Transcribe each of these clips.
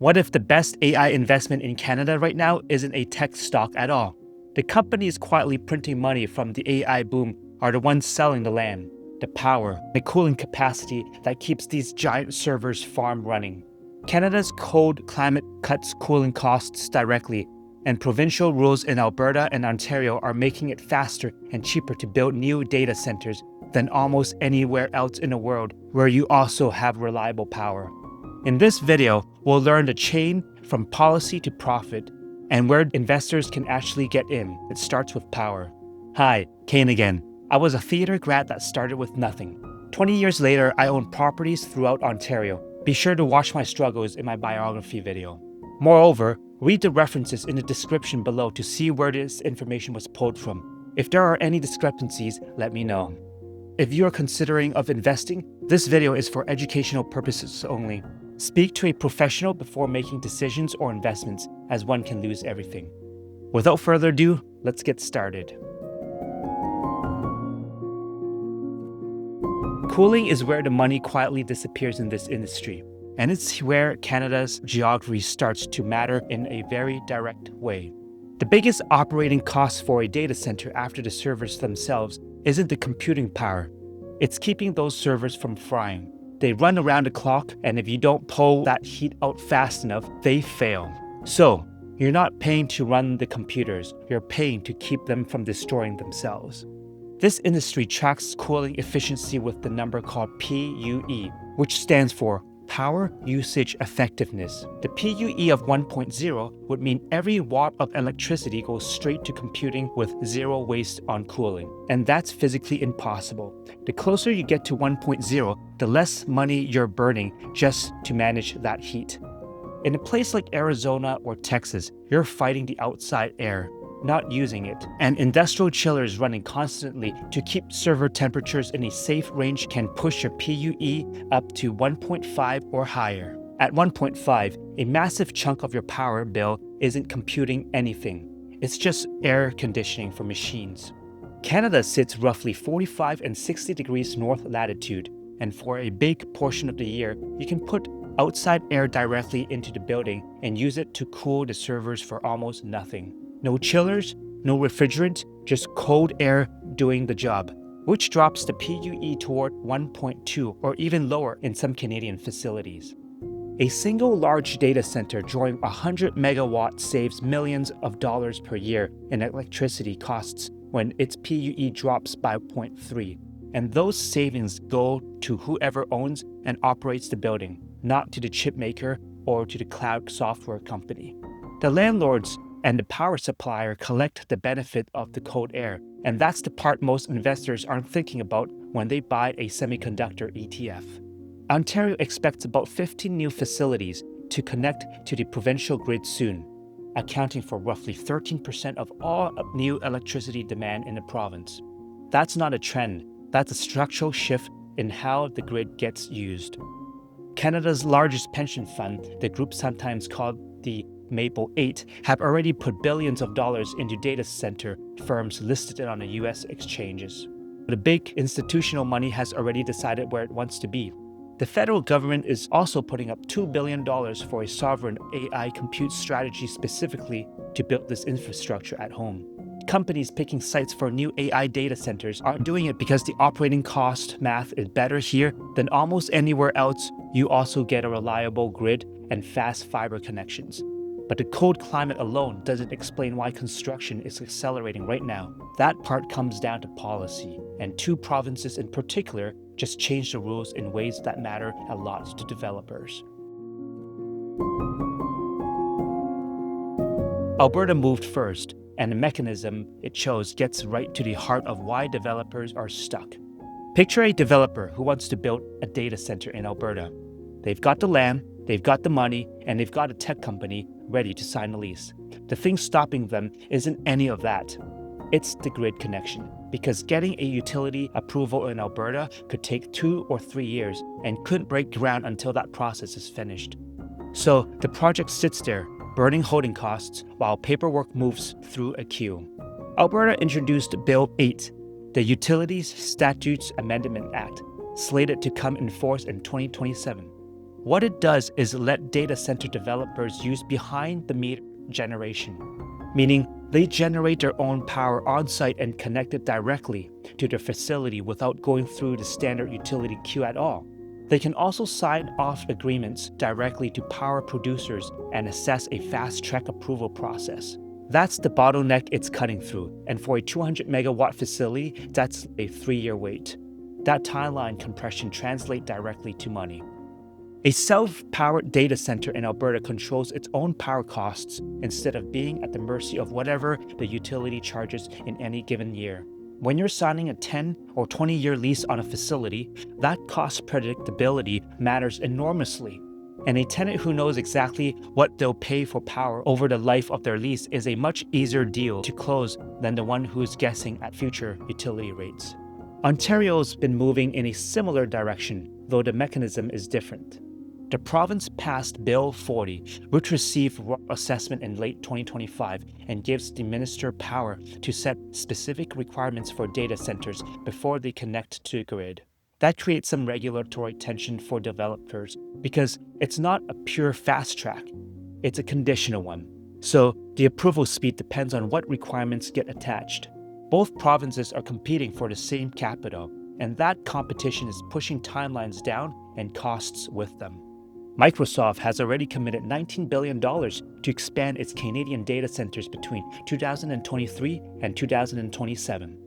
What if the best AI investment in Canada right now isn't a tech stock at all? The companies quietly printing money from the AI boom are the ones selling the land, the power, the cooling capacity that keeps these giant servers farm running. Canada's cold climate cuts cooling costs directly, and provincial rules in Alberta and Ontario are making it faster and cheaper to build new data centers than almost anywhere else in the world where you also have reliable power. In this video, we'll learn the chain from policy to profit and where investors can actually get in. It starts with power. Hi, Kane again. I was a theater grad that started with nothing. 20 years later, I own properties throughout Ontario. Be sure to watch my struggles in my biography video. Moreover, read the references in the description below to see where this information was pulled from. If there are any discrepancies, let me know. If you are considering of investing, this video is for educational purposes only. Speak to a professional before making decisions or investments, as one can lose everything. Without further ado, let's get started. Cooling is where the money quietly disappears in this industry, and it's where Canada's geography starts to matter in a very direct way. The biggest operating cost for a data center after the servers themselves isn't the computing power. It's keeping those servers from frying. They run around the clock, and if you don't pull that heat out fast enough, they fail. So, you're not paying to run the computers, you're paying to keep them from destroying themselves. This industry tracks cooling efficiency with the number called PUE, which stands for Power Usage Effectiveness. The PUE of 1.0 would mean every watt of electricity goes straight to computing with zero waste on cooling. And that's physically impossible. The closer you get to 1.0, the less money you're burning just to manage that heat. In a place like Arizona or Texas, you're fighting the outside air, not using it. And industrial chillers running constantly to keep server temperatures in a safe range can push your PUE up to 1.5 or higher. At 1.5, a massive chunk of your power bill isn't computing anything. It's just air conditioning for machines. Canada sits roughly 45 and 60 degrees north latitude, and for a big portion of the year, you can put outside air directly into the building and use it to cool the servers for almost nothing. No chillers, no refrigerant, just cold air doing the job, which drops the PUE toward 1.2 or even lower in some Canadian facilities. A single large data center drawing 100 megawatts saves millions of dollars per year in electricity costs when its PUE drops by 0.3. And those savings go to whoever owns and operates the building, not to the chip maker or to the cloud software company. The landlords and the power supplier collect the benefit of the cold air, and that's the part most investors aren't thinking about when they buy a semiconductor ETF. Ontario expects about 15 new facilities to connect to the provincial grid soon, accounting for roughly 13% of all new electricity demand in the province. That's not a trend, that's a structural shift in how the grid gets used. Canada's largest pension fund, the group sometimes called the Maple 8, have already put billions of dollars into data center firms listed on the US exchanges. The big institutional money has already decided where it wants to be. The federal government is also putting up $2 billion for a sovereign AI compute strategy specifically to build this infrastructure at home. Companies picking sites for new AI data centers aren't doing it because the operating cost math is better here than almost anywhere else. You also get a reliable grid and fast fiber connections. But the cold climate alone doesn't explain why construction is accelerating right now. That part comes down to policy, and two provinces in particular just changed the rules in ways that matter a lot to developers. Alberta moved first, and the mechanism it chose gets right to the heart of why developers are stuck. Picture a developer who wants to build a data center in Alberta. They've got the land, they've got the money, and they've got a tech company ready to sign the lease. The thing stopping them isn't any of that. It's the grid connection, because getting a utility approval in Alberta could take 2 or 3 years and couldn't break ground until that process is finished. So the project sits there, burning holding costs while paperwork moves through a queue. Alberta introduced Bill 8, the Utilities Statutes Amendment Act, slated to come in force in 2027. What it does is let data center developers use behind-the-meter generation, meaning they generate their own power on-site and connect it directly to their facility without going through the standard utility queue at all. They can also sign off agreements directly to power producers and assess a fast-track approval process. That's the bottleneck it's cutting through, and for a 200 megawatt facility, that's a 3-year wait. That timeline compression translates directly to money. A self-powered data center in Alberta controls its own power costs instead of being at the mercy of whatever the utility charges in any given year. When you're signing a 10 or 20-year lease on a facility, that cost predictability matters enormously. And a tenant who knows exactly what they'll pay for power over the life of their lease is a much easier deal to close than the one who's guessing at future utility rates. Ontario's been moving in a similar direction, though the mechanism is different. The province passed Bill 40, which received assessment in late 2025 and gives the minister power to set specific requirements for data centers before they connect to the grid. That creates some regulatory tension for developers because it's not a pure fast track, it's a conditional one. So the approval speed depends on what requirements get attached. Both provinces are competing for the same capital, and that competition is pushing timelines down and costs with them. Microsoft has already committed $19 billion to expand its Canadian data centers between 2023 and 2027.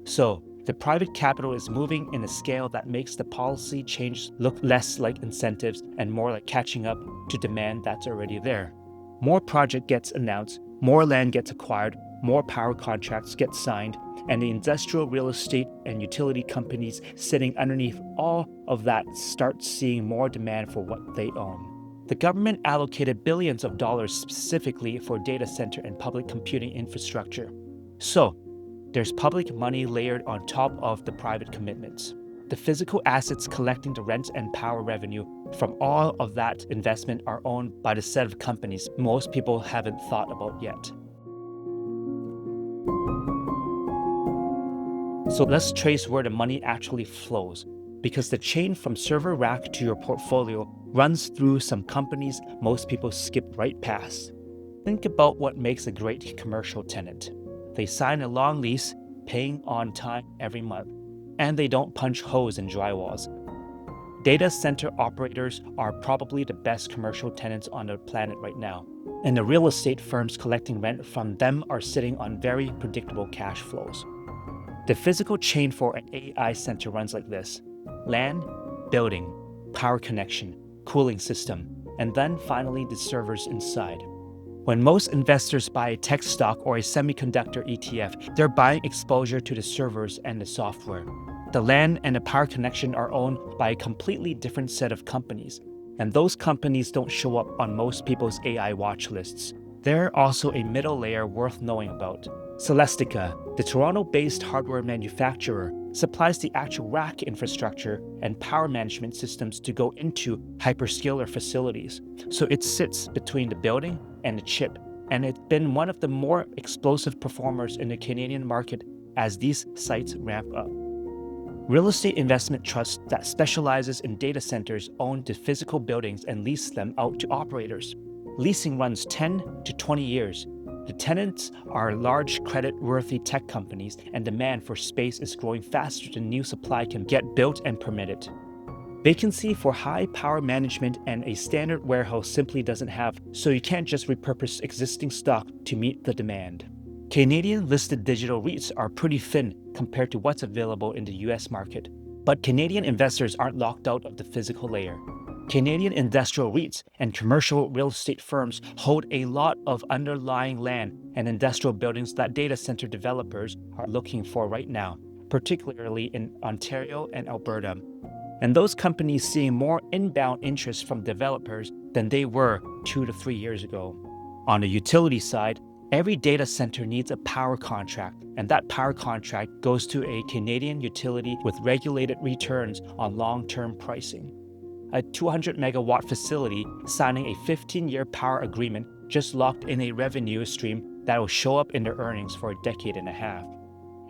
So, the private capital is moving in a scale that makes the policy change look less like incentives and more like catching up to demand that's already there. More project gets announced, more land gets acquired, more power contracts get signed, and the industrial real estate and utility companies sitting underneath all of that start seeing more demand for what they own. The government allocated billions of dollars specifically for data center and public computing infrastructure. So, there's public money layered on top of the private commitments. The physical assets collecting the rent and power revenue from all of that investment are owned by the set of companies most people haven't thought about yet. So let's trace where the money actually flows, because the chain from server rack to your portfolio runs through some companies most people skip right past. Think about what makes a great commercial tenant. They sign a long lease, paying on time every month, and they don't punch holes in drywalls. Data center operators are probably the best commercial tenants on the planet right now, and the real estate firms collecting rent from them are sitting on very predictable cash flows. The physical chain for an AI center runs like this: land, building, power connection, cooling system, and then finally the servers inside. When most investors buy a tech stock or a semiconductor ETF, they're buying exposure to the servers and the software. The land and the power connection are owned by a completely different set of companies, and those companies don't show up on most people's AI watch lists. They're also a middle layer worth knowing about. Celestica, the Toronto-based hardware manufacturer, supplies the actual rack infrastructure and power management systems to go into hyperscaler facilities. So it sits between the building and the chip, and it's been one of the more explosive performers in the Canadian market as these sites ramp up. Real estate investment trusts that specializes in data centers own the physical buildings and lease them out to operators. Leasing runs 10 to 20 years. The tenants are large credit-worthy tech companies, and demand for space is growing faster than new supply can get built and permitted. Vacancy for high power management and a standard warehouse simply doesn't have, so you can't just repurpose existing stock to meet the demand. Canadian listed digital REITs are pretty thin compared to what's available in the US market, but Canadian investors aren't locked out of the physical layer. Canadian industrial REITs and commercial real estate firms hold a lot of underlying land and industrial buildings that data center developers are looking for right now, particularly in Ontario and Alberta. And those companies seeing more inbound interest from developers than they were 2 to 3 years ago. On the utility side, every data center needs a power contract, and that power contract goes to a Canadian utility with regulated returns on long-term pricing. A 200 megawatt facility signing a 15-year power agreement just locked in a revenue stream that will show up in their earnings for a decade and a half.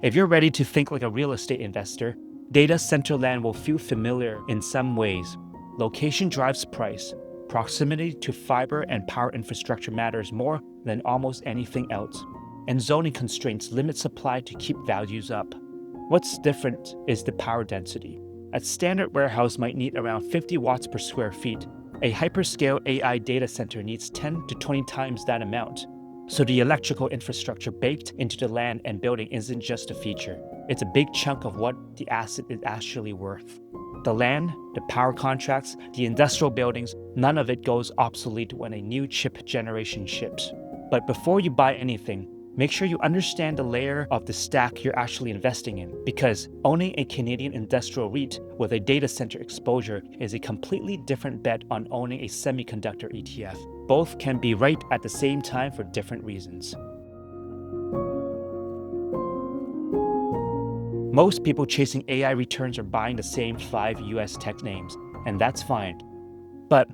If you're ready to think like a real estate investor, data center land will feel familiar in some ways. Location drives price. Proximity to fiber and power infrastructure matters more than almost anything else. And zoning constraints limit supply to keep values up. What's different is the power density. A standard warehouse might need around 50 watts per square feet. A hyperscale AI data center needs 10 to 20 times that amount. So the electrical infrastructure baked into the land and building isn't just a feature. It's a big chunk of what the asset is actually worth. The land, the power contracts, the industrial buildings, none of it goes obsolete when a new chip generation ships. But before you buy anything, make sure you understand the layer of the stack you're actually investing in, because owning a Canadian industrial REIT with a data center exposure is a completely different bet on owning a semiconductor ETF. Both can be right at the same time for different reasons. Most people chasing AI returns are buying the same 5 US tech names, and that's fine. But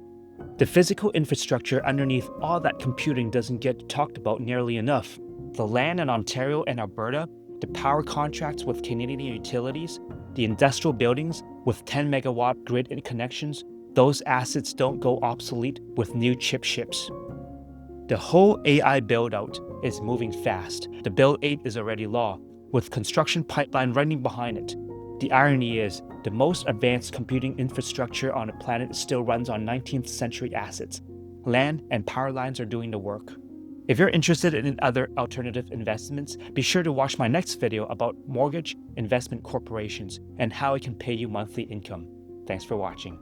the physical infrastructure underneath all that computing doesn't get talked about nearly enough. The land in Ontario and Alberta, the power contracts with Canadian utilities, the industrial buildings with 10 megawatt grid connections, those assets don't go obsolete with new chip ships. The whole AI build-out is moving fast. The Bill 8 is already law, with construction pipeline running behind it. The irony is, the most advanced computing infrastructure on the planet still runs on 19th century assets. Land and power lines are doing the work. If you're interested in other alternative investments, be sure to watch my next video about mortgage investment corporations and how it can pay you monthly income. Thanks for watching.